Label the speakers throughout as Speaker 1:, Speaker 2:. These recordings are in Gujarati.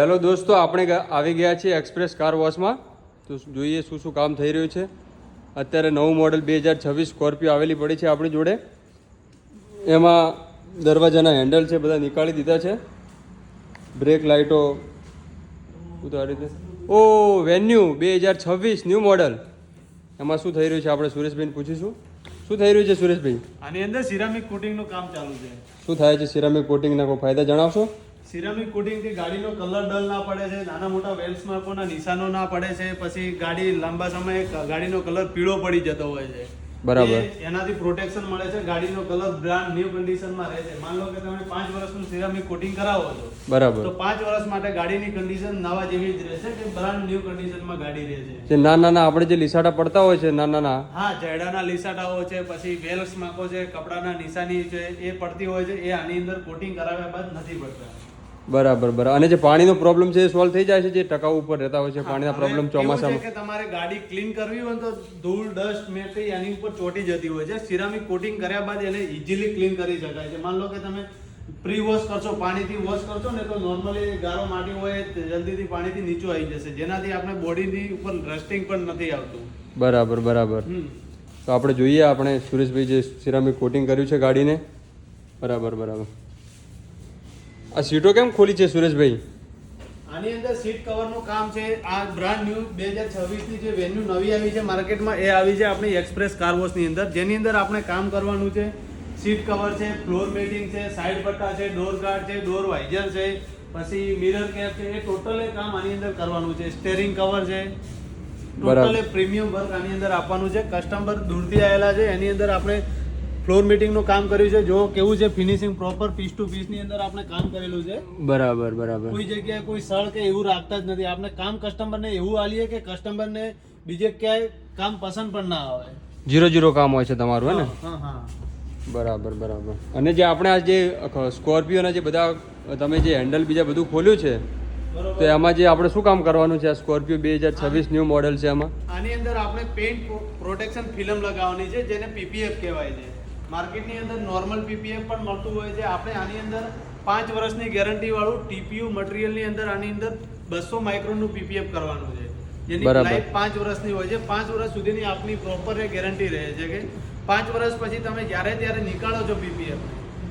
Speaker 1: હેલો દોસ્તો, આપણે આવી ગયા છીએ એક્સપ્રેસ કાર વોશમાં. તો જોઈએ શું શું કામ થઈ રહ્યું છે. અત્યારે નવું મોડલ 2026 સ્કોર્પિયો આવેલી પડી છે આપણી જોડે. એમાં દરવાજાના હેન્ડલ છે બધા નીકાળી દીધા છે. બ્રેક લાઇટો ઉતારી દે. ઓ વેન્યુ 2026 ન્યૂ મોડલ. એમાં શું થઈ રહ્યું છે આપણે સુરેશભાઈને પૂછીશું. શું થઈ રહ્યું છે સુરેશભાઈ?
Speaker 2: આની અંદર સિરામિક કોટિંગનું કામ ચાલુ છે.
Speaker 1: શું થાય છે સિરામિક કોટિંગના કોઈ ફાયદા જણાવશો?
Speaker 2: સિરામિક કોટિંગથી ગાડીનો કલર ડલ ના પડે છે, નાના મોટા વેલ્સ માર્કોના નિશાનો ના પડે છે, પછી ગાડી લાંબા સમયે ગાડીનો કલર પીળો પડી જતો હોય છે.
Speaker 1: બરાબર.
Speaker 2: એનાથી પ્રોટેક્શન મળે છે, ગાડીનો કલર બ્રાન્ડ ન્યૂ કન્ડિશનમાં રહે છે. માન લો કે તમે 5 વર્ષનું સિરામિક કોટિંગ કરાવો છો,
Speaker 1: બરાબર,
Speaker 2: તો 5 વર્ષ માટે ગાડીની કન્ડિશન નવા જેવી જ રહેશે કે બ્રાન્ડ ન્યૂ કન્ડિશનમાં ગાડી રહે છે.
Speaker 1: જે નાના આપણે જે લીસાડા પડતા હોય છે નાના
Speaker 2: હા, જયડાના લીસાટાઓ છે, પછી વેલ્સ માર્કો છે, કપડાના નિશાની છે, એ પડતી હોય છે, એ આની અંદર કોટિંગ કરાવ્યા બાદ નથી પડતા.
Speaker 1: બરાબર બરાબર. અને જે પાણીનો પ્રોબ્લેમ છે એ સોલ્વ થઈ જાય છે, જે ટકાઉ ઉપર રહેતા હોય છે પાણીના પ્રોબ્લેમ ચોમાસામાં.
Speaker 2: કે તમારે ગાડી ક્લીન કરવી હોય તો ધૂળ ડસ્ટ મેટી એની ઉપર ચોટી જતી હોય છે. સિરામિક કોટિંગ કર્યા બાદ એને ઇઝીલી ક્લીન કરી શકાય છે. માન લો કે તમે પ્રી વોશ કરશો, પાણીથી વોશ કરશો ને, તો નોર્મલી ગારો માટી હોય જલ્દીથી પાણીથી નીચું આવી જશે, જેનાથી આપણે બોડીની ઉપર રસ્ટિંગ પણ નથી આવતું.
Speaker 1: બરાબર બરાબર. તો આપણે જોઈએ આપણે સુરેશભાઈ જે સિરામિક કોટિંગ કર્યું છે ગાડીને. બરાબર બરાબર. આ સીટો કેમ ખોલી છે સુરેશભાઈ?
Speaker 2: આની અંદર સીટ કવરનું કામ છે. આ બ્રાન્ડ ન્યૂ 2026 ની જે વેન્યુ નવી આવી છે માર્કેટમાં, એ આવી છે આપણી એક્સપ્રેસ કાર વોશની અંદર, જેની અંદર આપણે કામ કરવાનું છે. સીટ કવર છે, ફ્લોર મેટિંગ છે, સાઈડ પટ્ટા છે, ડોર ગાર્ડ છે, ડોર વાઇઝર છે, પછી મિરર કેપ છે, એ ટોટલ કામ આની અંદર કરવાનું છે. સ્ટેરિંગ કવર છે, ટોટલ પ્રીમિયમ વર્ક આની અંદર આપવાનું છે. કસ્ટમર દૂરથી આવેલા છે, એની અંદર આપણે ફ્લોર મીટિંગનું કામ કર્યું છે. જો કેવું છે finishing proper piece to piece ની અંદર આપણે કામ કરેલું છે.
Speaker 1: બરાબર બરાબર.
Speaker 2: કોઈ જગ્યાએ કોઈ સળ કે એવું રાખતા જ નથી. આપણે કામ કસ્ટમરને એવું આલીએ કે કસ્ટમરને બીજે ક્યાંય કામ પસંદ પણ ના આવે.
Speaker 1: 0-0 કામ હોય છે તમારું, હે ને?
Speaker 2: હા હા.
Speaker 1: બરાબર બરાબર. અને જે આપણે આ જે સ્કોર્પિયોના જે બધા તમે જે હેન્ડલ બીજા બધું ખોલ્યું છે, તો એમાં જે આપણે શું કામ કરવાનું છે? આ સ્કોર્પિયો 2026 ન્યૂ મોડલ છે, એમાં
Speaker 2: આની અંદર આપણે પેઇન્ટ પ્રોટેક્શન ફિલ્મ લગાવવાની છે, જેને પીપીએફ કહેવાય છે. માર્કેટની અંદર નોર્મલ પીપીએફ પણ મળતું હોય છે. આપણે આની અંદર 5 વર્ષની ગેરંટી વાળું ટીપીયુ મટીરિયલની અંદર આની અંદર 200 માઇક્રોનનું પીપીએફ કરવાનું છે, જેની લાઈફ 5 વર્ષની હોય છે. 5 વર્ષ સુધીની આપની પ્રોપર ગેરંટી રહે છે કે 5 વર્ષ પછી તમે જ્યારે ત્યારે નીકાળો છો પીપીએફ,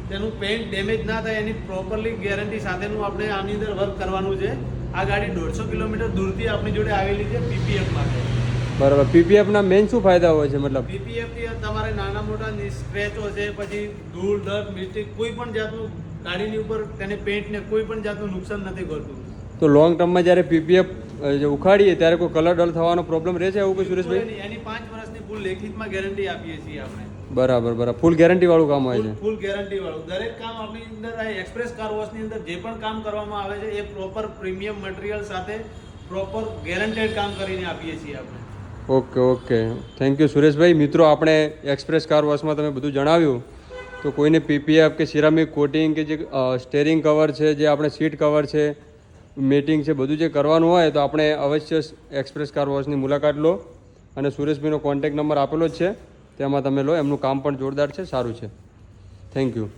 Speaker 2: તેનું પેઇન્ટ ડેમેજ ના થાય એની પ્રોપરલી ગેરંટી સાથેનું આપણે આની અંદર વર્ક કરવાનું છે. આ ગાડી 150 કિલોમીટર દૂરથી આપણી જોડે આવેલી છે પીપીએફ માટે.
Speaker 1: બરાબર. પીપીએફ ના મેઇન શું ફાયદા હોય છે? મતલબ
Speaker 2: પીપીએફ થી તમારે નાના મોટા સ્ક્રેચો છે, પછી ધૂળ ડસ્ટ મિસ્ટેક કોઈ પણ જાતનું ગાડીની ઉપર તેને પેઇન્ટને કોઈ પણ જાતનું નુકસાન નથી કરતું.
Speaker 1: તો લોંગ ટર્મમાં જ્યારે પીપીએફ ઉખાડીએ ત્યારે કોઈ કલર ડલ થવાનો પ્રોબ્લેમ રહે છે એવું કોઈ સુરેશભાઈ?
Speaker 2: એની 5 વર્ષની ફૂલ લેખિતમાં ગેરંટી આપીએ છીએ આપણે.
Speaker 1: બરાબર બરાબર. ફૂલ ગેરંટી વાળું કામ હોય છે.
Speaker 2: ફૂલ ગેરંટી વાળું દરેક કામ આપણી અંદર એક્સપ્રેસ કાર વોશની અંદર જે પણ કામ કરવામાં આવે છે એ પ્રોપર પ્રીમિયમ મટીરિયલ સાથે પ્રોપર ગેરંટેડ કામ કરીને આપીએ છીએ આપણે.
Speaker 1: Okay okay. Thank you Sureshbhai. મિત્રો, આપણે એક્સપ્રેસ કાર વોશમાં તમે બધું જણાવ્યું. તો કોઈને પીપીએફ કે સિરામિક કોટિંગ કે જે સ્ટેરિંગ કવર છે, જે આપણે સીટ કવર છે, મેટિંગ છે, બધું જે કરવાનું હોય તો આપણે અવશ્ય એક્સપ્રેસ કાર વોશની મુલાકાત લો. અને સુરેશભાઈનો કોન્ટેક્ટ નંબર આપેલો જ છે, તેમાં તમે લો. એમનું કામ પણ જોરદાર છે, સારું છે. Thank you.